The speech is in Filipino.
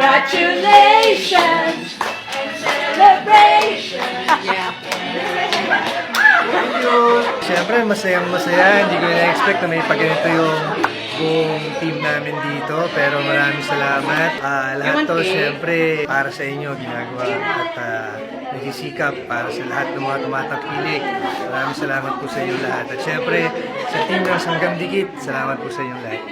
Congratulations and celebration. Siyempre, masayang-masaya. Hindi ko na-expect na may pagganito yung buong team namin dito. Pero maraming salamat. Lahat to, siyempre, para sa inyo ginagawa. At nagsisikap para sa lahat ng mga tumatangkilik. Maraming salamat po sa inyo lahat. At siyempre, sa team ng Sanggam Dikit, salamat po sa inyo lahat.